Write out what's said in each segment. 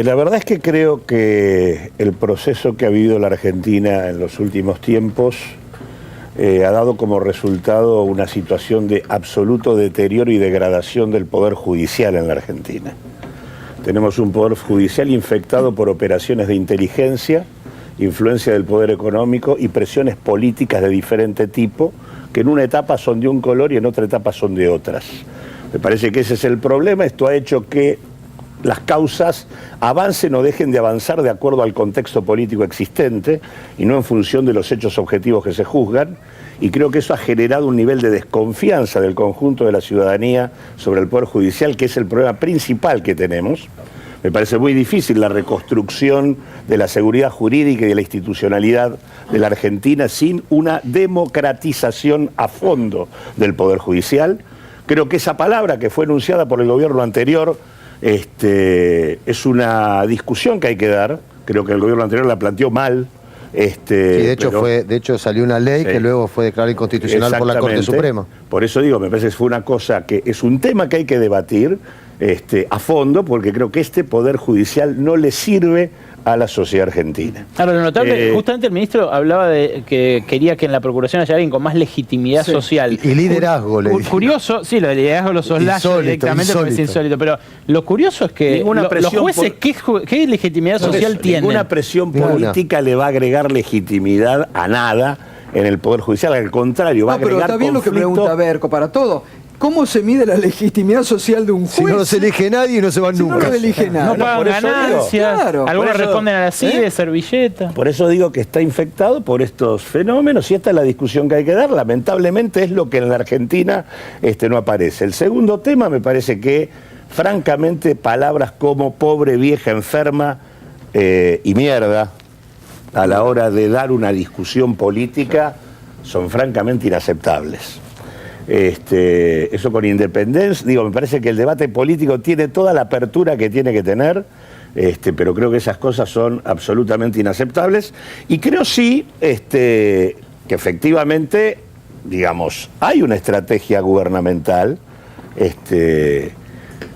La verdad es que creo que el proceso que ha vivido la Argentina en los últimos tiempos ha dado como resultado una situación de absoluto deterioro y degradación del poder judicial en la Argentina. Tenemos un poder judicial infectado por operaciones de inteligencia, influencia del poder económico y presiones políticas de diferente tipo, que en una etapa son de un color y en otra etapa son de otras. Me parece que ese es el problema. Esto ha hecho que las causas avancen o dejen de avanzar de acuerdo al contexto político existente y no en función de los hechos objetivos que se juzgan, y creo que eso ha generado un nivel de desconfianza del conjunto de la ciudadanía sobre el Poder Judicial, que es el problema principal que tenemos. Me parece muy difícil la reconstrucción de la seguridad jurídica y de la institucionalidad de la Argentina sin una democratización a fondo del Poder Judicial. Creo que esa palabra que fue enunciada por el gobierno anterior es una discusión que hay que dar. Creo que el gobierno anterior la planteó mal. Sí, de hecho salió una ley que luego fue declarada inconstitucional por la Corte Suprema. Por eso digo, me parece que fue una cosa que es un tema que hay que debatir a fondo, porque creo que este Poder Judicial no le sirve a la sociedad argentina. Ahora, lo notable, justamente el ministro hablaba de que quería que en la Procuración haya alguien con más legitimidad social. Y liderazgo. Curioso, sí, lo de liderazgo lo soslayo directamente porque es insólito, pero lo curioso es que los jueces, ¿qué legitimidad social tienen? Ninguna presión política le va a agregar legitimidad a nada en el Poder Judicial, al contrario, va a agregar pero está bien conflicto. Lo que pregunta Berco, para todo. ¿Cómo se mide la legitimidad social de un juez? Si no se elige nadie, no se van nunca. No lo elige nadie. No pagan ganancias, claro, algunos responden a la CIDE, servilleta. Por eso digo que está infectado por estos fenómenos y esta es la discusión que hay que dar. Lamentablemente es lo que en la Argentina no aparece. El segundo tema me parece que, francamente, palabras como pobre, vieja, enferma y mierda a la hora de dar una discusión política son francamente inaceptables. Eso con independencia, me parece que el debate político tiene toda la apertura que tiene que tener, pero creo que esas cosas son absolutamente inaceptables, y creo sí que efectivamente, hay una estrategia gubernamental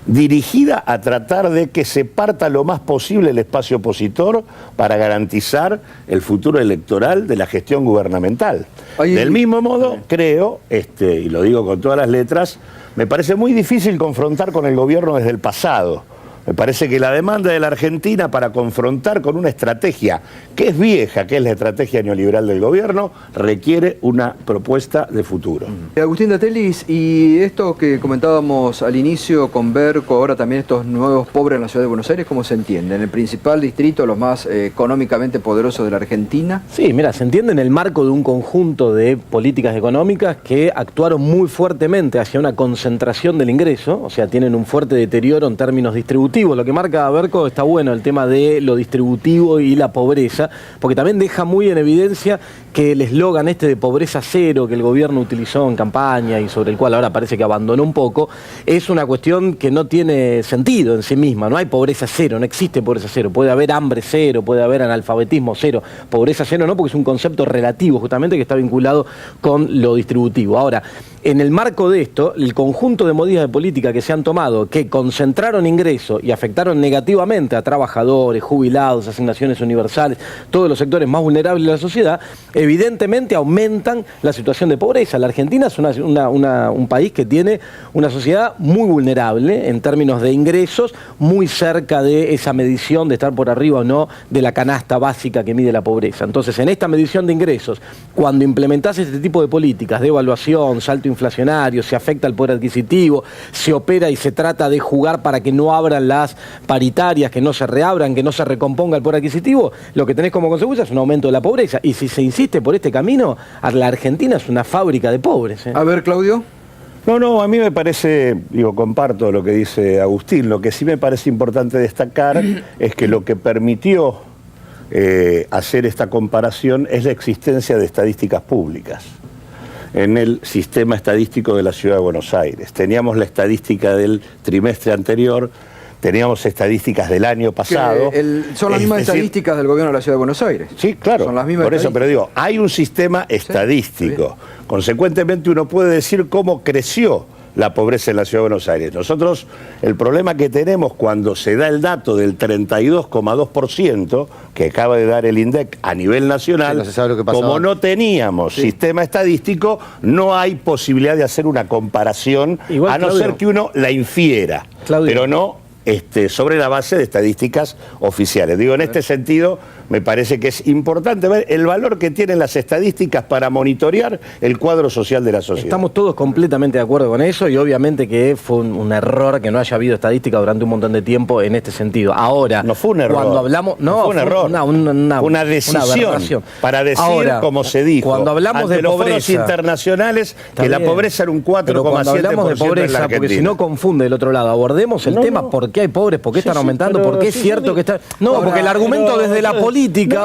dirigida a tratar de que se parta lo más posible el espacio opositor para garantizar el futuro electoral de la gestión gubernamental. Del mismo modo, creo, y lo digo con todas las letras, me parece muy difícil confrontar con el gobierno desde el pasado. Me parece que la demanda de la Argentina para confrontar con una estrategia que es vieja, que es la estrategia neoliberal del gobierno, requiere una propuesta de futuro. Agustín Datelis, y esto que comentábamos al inicio con Berco, ahora también estos nuevos pobres en la ciudad de Buenos Aires, ¿cómo se entiende? ¿En el principal distrito, los más económicamente poderosos de la Argentina? Sí, mira, se entiende en el marco de un conjunto de políticas económicas que actuaron muy fuertemente hacia una concentración del ingreso, o sea, tienen un fuerte deterioro en términos distributivos. Lo que marca Berco está bueno, el tema de lo distributivo y la pobreza, porque también deja muy en evidencia que el eslogan de pobreza cero que el gobierno utilizó en campaña y sobre el cual ahora parece que abandonó un poco, es una cuestión que no tiene sentido en sí misma. No hay pobreza cero, no existe pobreza cero. Puede haber hambre cero, puede haber analfabetismo cero. Pobreza cero no, porque es un concepto relativo justamente que está vinculado con lo distributivo. Ahora, en el marco de esto, el conjunto de medidas de política que se han tomado, que concentraron ingresos y afectaron negativamente a trabajadores, jubilados, asignaciones universales, todos los sectores más vulnerables de la sociedad, evidentemente aumentan la situación de pobreza. La Argentina es un país que tiene una sociedad muy vulnerable en términos de ingresos, muy cerca de esa medición de estar por arriba o no de la canasta básica que mide la pobreza. Entonces, en esta medición de ingresos, cuando implementás este tipo de políticas de evaluación, salto inflacionario, se afecta al poder adquisitivo, se opera y se trata de jugar para que no abran las paritarias, que no se reabran, que no se recomponga el poder adquisitivo, lo que tenés como consecuencia es un aumento de la pobreza. Y si se insiste por este camino, la Argentina es una fábrica de pobres. A ver, Claudio. No, a mí me parece, comparto lo que dice Agustín. Lo que sí me parece importante destacar es que lo que permitió hacer esta comparación es la existencia de estadísticas públicas en el sistema estadístico de la Ciudad de Buenos Aires. Teníamos la estadística del trimestre anterior, teníamos estadísticas del año pasado. Son las mismas estadísticas del gobierno de la Ciudad de Buenos Aires. Sí, claro. Son las mismas por eso, pero digo, hay un sistema estadístico. Sí, consecuentemente uno puede decir cómo creció la pobreza en la Ciudad de Buenos Aires. Nosotros, el problema que tenemos cuando se da el dato del 32,2% que acaba de dar el INDEC a nivel nacional, como no teníamos sistema estadístico, no hay posibilidad de hacer una comparación, igual, a no ser que uno la infiera, pero no sobre la base de estadísticas oficiales. Digo, en este sentido, me parece que es importante ver el valor que tienen las estadísticas para monitorear el cuadro social de la sociedad. Estamos todos completamente de acuerdo con eso y obviamente que fue un error que no haya habido estadística durante un montón de tiempo en este sentido. Ahora, no fue un error. Cuando hablamos, no fue un error. Una decisión para decir, ahora, como se dijo, cuando hablamos de los pobreza, foros internacionales, que la pobreza era un 4,7%. Pero cuando hablamos de pobreza, porque si no confunde el otro lado, abordemos el tema, ¿por qué hay pobres? ¿Por qué están aumentando? ¿Por qué es cierto que está...? No, ahora, porque el argumento desde la política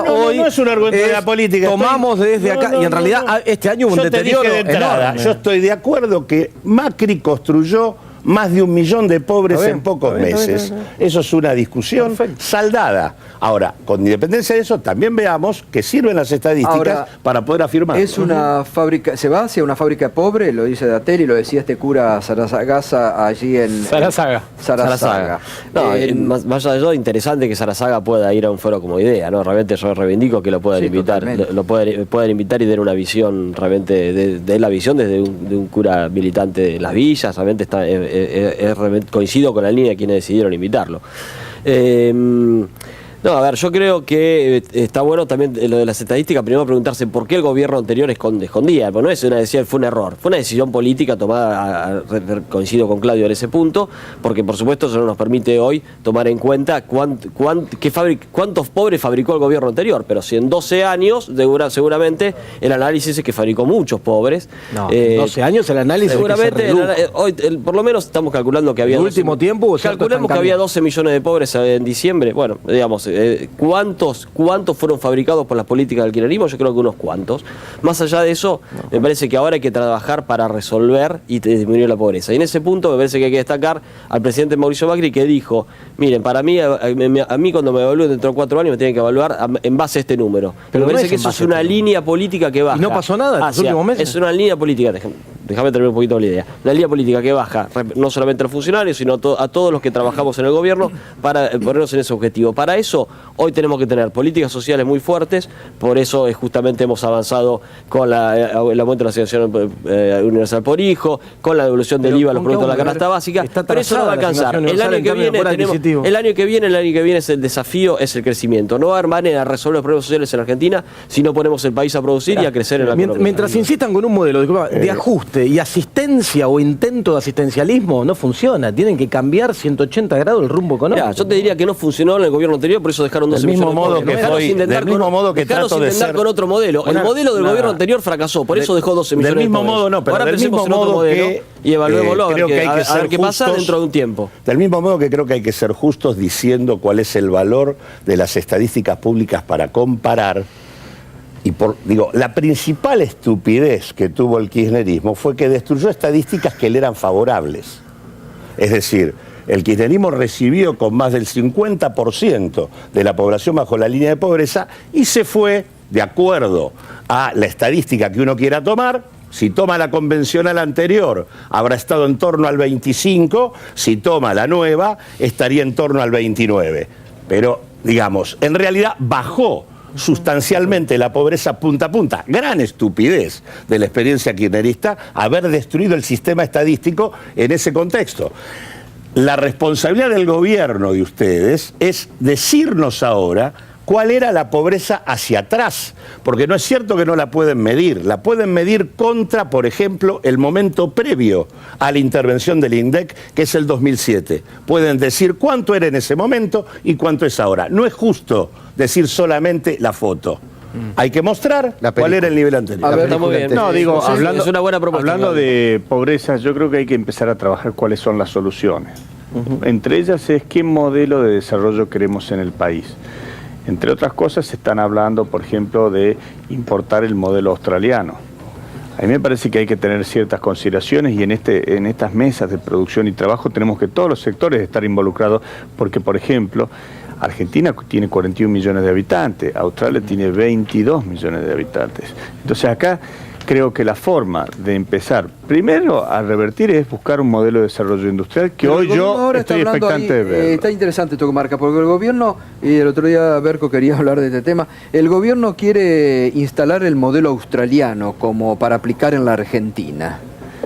hoy... No es un argumento de la política. Tomamos desde acá, y en realidad este año hubo un deterioro enorme. Yo estoy de acuerdo que Macri construyó más de 1 millón de pobres en pocos meses. Eso es una discusión saldada. Ahora, con independencia de eso, también veamos que sirven las estadísticas para poder afirmar. Es una fábrica, se va hacia una fábrica pobre, lo dice Datel y lo decía este cura Sarazaga allí en Sarazaga. No, más allá de eso, interesante que Sarazaga pueda ir a un foro como idea, ¿no? Realmente yo reivindico que lo puedan invitar, lo puedan invitar y den una visión realmente de la visión desde un cura militante de las villas. Realmente está coincido con la línea de quienes decidieron invitarlo. No, a ver, yo creo que está bueno también lo de las estadísticas, primero preguntarse por qué el gobierno anterior escondía, porque no es una decisión, fue un error, fue una decisión política tomada, coincido con Claudio en ese punto, porque por supuesto eso no nos permite hoy tomar en cuenta cuántos pobres fabricó el gobierno anterior, pero si en 12 años, seguramente el análisis es que fabricó muchos pobres. No, en 12 años el análisis seguramente, hoy por lo menos estamos calculando que había... En el último tiempo... Calculemos que había 12 millones de pobres en diciembre, bueno, digamos... ¿Cuántos fueron fabricados por las políticas del kirchnerismo? Yo creo que unos cuantos. Más allá de eso, me parece que ahora hay que trabajar para resolver y disminuir la pobreza. Y en ese punto me parece que hay que destacar al presidente Mauricio Macri, que dijo, miren, para mí, a mí cuando me evalúen dentro de 4 años me tienen que evaluar en base a este número. Pero me parece que eso es una línea política que baja. ¿Y no pasó nada en los últimos meses? Es una línea política, déjame terminar un poquito la idea. Una línea política que baja no solamente a los funcionarios, sino a todos los que trabajamos en el gobierno para ponernos en ese objetivo. Para eso, hoy tenemos que tener políticas sociales muy fuertes, por eso justamente hemos avanzado con el aumento de la asignación universal por hijo, con la devolución del IVA a los productos de la canasta básica, pero eso no va a alcanzar. El año que viene es el desafío, es el crecimiento. No va a haber manera de resolver los problemas sociales en Argentina si no ponemos el país a producir y a crecer en la economía. Mientras insistan con un modelo de ajuste y asistencia o intento de asistencialismo, no funciona. Tienen que cambiar 180 grados el rumbo económico. Yo te diría que no funcionó en el gobierno anterior, por eso dejaron 12 millones de pobres. Del mismo modo que trato de ser con otro modelo. El modelo del gobierno anterior fracasó, por eso dejó 12 millones de pobres. Del mismo modo no, pero ahora del mismo modo que y evaluémoslo a ver qué pasa dentro de un tiempo. Del mismo modo que creo que hay que ser justos diciendo cuál es el valor de las estadísticas públicas para comparar. Y la principal estupidez que tuvo el kirchnerismo fue que destruyó estadísticas que le eran favorables. Es decir, el kirchnerismo recibió con más del 50% de la población bajo la línea de pobreza y se fue, de acuerdo a la estadística que uno quiera tomar. Si toma la convencional anterior, habrá estado en torno al 25, si toma la nueva, estaría en torno al 29. Pero, digamos, en realidad bajó sustancialmente la pobreza punta a punta. Gran estupidez de la experiencia kirchnerista haber destruido el sistema estadístico en ese contexto. La responsabilidad del gobierno de ustedes es decirnos ahora cuál era la pobreza hacia atrás, porque no es cierto que no la pueden medir, la pueden medir contra, por ejemplo, el momento previo a la intervención del INDEC, que es el 2007. Pueden decir cuánto era en ese momento y cuánto es ahora. No es justo decir solamente la foto. Hay que mostrar cuál era el nivel anterior. A ver, está muy bien. No, digo, es una buena propuesta. Hablando de pobreza, yo creo que hay que empezar a trabajar cuáles son las soluciones. Entre ellas es qué modelo de desarrollo queremos en el país. Entre otras cosas se están hablando, por ejemplo, de importar el modelo australiano. A mí me parece que hay que tener ciertas consideraciones y en estas mesas de producción y trabajo tenemos que todos los sectores estar involucrados porque, por ejemplo, Argentina tiene 41 millones de habitantes, Australia tiene 22 millones de habitantes. Entonces acá creo que la forma de empezar primero a revertir es buscar un modelo de desarrollo industrial que hoy yo estoy expectante de ver. Está interesante esto que marca, porque el gobierno, y el otro día Berco quería hablar de este tema, el gobierno quiere instalar el modelo australiano como para aplicar en la Argentina.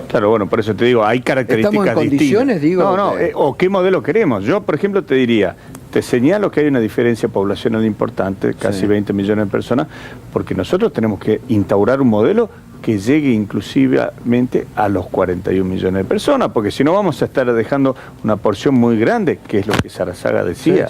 Claro, bueno, por eso te digo, hay características distintas. ¿Estamos en condiciones, distintas. O qué modelo queremos. Yo, por ejemplo, te diría, te señalo que hay una diferencia poblacional importante, casi 20 millones de personas, porque nosotros tenemos que instaurar un modelo que llegue inclusivamente a los 41 millones de personas, porque si no vamos a estar dejando una porción muy grande, que es lo que Sarazaga decía,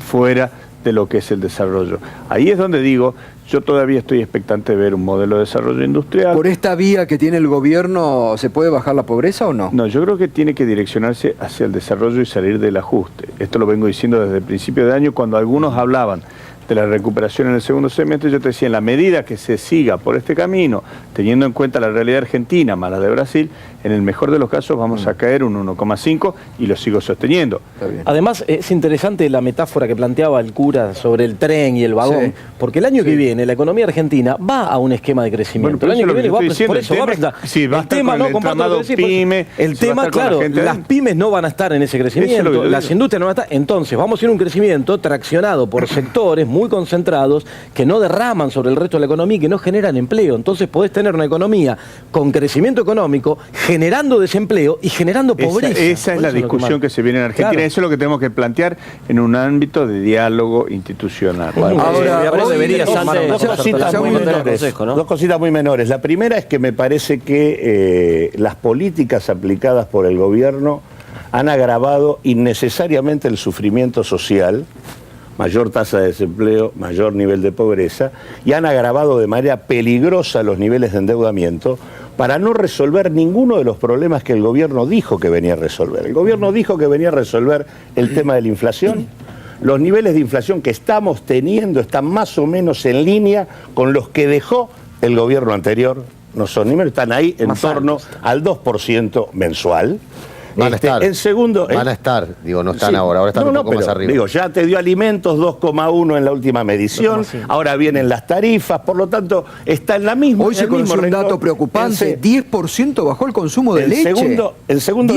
fuera de lo que es el desarrollo. Ahí es donde digo, yo todavía estoy expectante de ver un modelo de desarrollo industrial. ¿Por esta vía que tiene el gobierno se puede bajar la pobreza o no? No, yo creo que tiene que direccionarse hacia el desarrollo y salir del ajuste. Esto lo vengo diciendo desde el principio de año, cuando algunos hablaban de la recuperación en el segundo semestre, yo te decía, en la medida que se siga por este camino, teniendo en cuenta la realidad argentina más la de Brasil, en el mejor de los casos vamos a caer un 1,5 y lo sigo sosteniendo. Además, es interesante la metáfora que planteaba el cura sobre el tren y el vagón, porque el año que viene la economía argentina va a un esquema de crecimiento. Bueno, el año que viene va diciendo, el tema no comparto pyme, el tema, claro, las pymes no van a estar en ese crecimiento, las industrias no van a estar. Entonces, vamos a ir a un crecimiento traccionado por sectores muy concentrados que no derraman sobre el resto de la economía y que no generan empleo. Entonces, podés tener una economía con crecimiento económico, generando desempleo y generando pobreza. Esa es la discusión que se viene en Argentina. Claro. Eso es lo que tenemos que plantear en un ámbito de diálogo institucional. Ahora debería dos cositas muy menores. La primera es que me parece que las políticas aplicadas por el gobierno han agravado innecesariamente el sufrimiento social, mayor tasa de desempleo, mayor nivel de pobreza, y han agravado de manera peligrosa los niveles de endeudamiento para no resolver ninguno de los problemas que el gobierno dijo que venía a resolver. El gobierno dijo que venía a resolver el tema de la inflación. Los niveles de inflación que estamos teniendo están más o menos en línea con los que dejó el gobierno anterior. No son números, están ahí en torno al 2% mensual. Van a estar. En segundo, van a estar, digo, no están ahora están un poco más arriba. Digo, ya te dio alimentos 2,1 en la última medición, ahora vienen las tarifas, por lo tanto, está en la misma. Hoy se conoció un dato preocupante, 10% bajó el consumo de leche. En segundo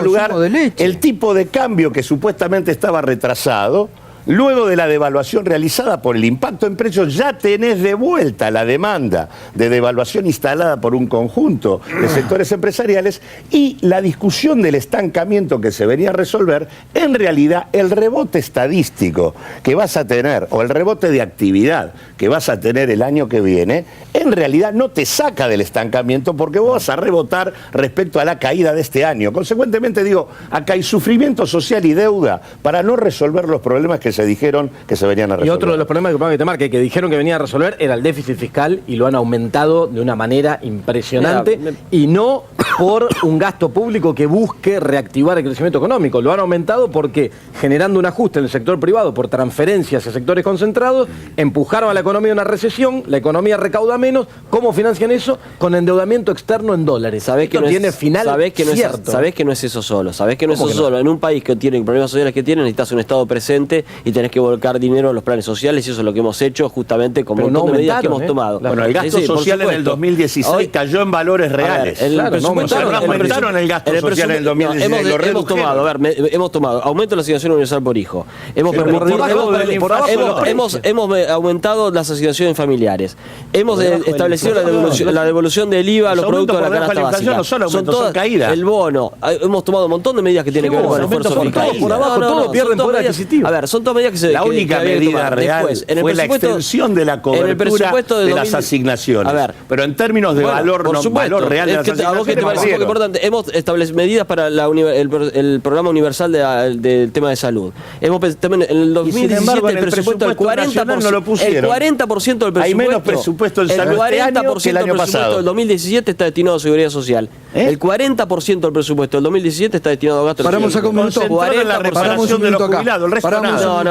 lugar, el tipo de cambio que supuestamente estaba retrasado, luego de la devaluación realizada por el impacto en precios, ya tenés de vuelta la demanda de devaluación instalada por un conjunto de sectores empresariales, y la discusión del estancamiento que se venía a resolver, en realidad el rebote estadístico que vas a tener, o el rebote de actividad que vas a tener el año que viene, en realidad no te saca del estancamiento, porque vos vas a rebotar respecto a la caída de este año. Consecuentemente, digo, acá hay sufrimiento social y deuda para no resolver los problemas que se dijeron que se venían a resolver. Y otro de los problemas que te marca, que dijeron que venía a resolver, era el déficit fiscal, y lo han aumentado de una manera impresionante, y no por un gasto público que busque reactivar el crecimiento económico. Lo han aumentado porque, generando un ajuste en el sector privado por transferencias a sectores concentrados, empujaron a la economía a una recesión, la economía recauda menos. ¿Cómo financian eso? Con endeudamiento externo en dólares. ¿Sabés que no tiene final cierto? Sabés que no es eso solo. Sabés que no es eso solo. En un país que tiene problemas sociales que tiene, necesitas un Estado presente y tenés que volcar dinero a los planes sociales, y eso es lo que hemos hecho justamente con un montón de medidas que hemos tomado. Bueno, el gasto social en el 2016 cayó en valores reales. Aumentaron el gasto social en el 2016. Hemos tomado aumento de la asignación universal por hijo. Hemos aumentado las asignaciones familiares. Hemos establecido la devolución del IVA a los productos de la canasta básica. Son todas caídas. El bono. Hemos tomado un montón de medidas que tienen que ver con el esfuerzo fiscal. Por abajo todos pierden poder adquisitivo. A ver, son todas medidas que se... La única medida real fue la extensión de la cobertura de las asignaciones. Pero en términos de valor real de las asignaciones, importante, hemos establecido medidas para el programa universal del tema de salud. Hemos también en el 2017 el presupuesto del 40%, no lo pusieron. El 40% del presupuesto. Hay menos presupuesto en salud este año que el año pasado. El 2017 está destinado a seguridad social. El 40% del presupuesto del 2017 está destinado a gastos sociales. Paramos acá un minuto. La recuperación de los jubilados, el resto nada.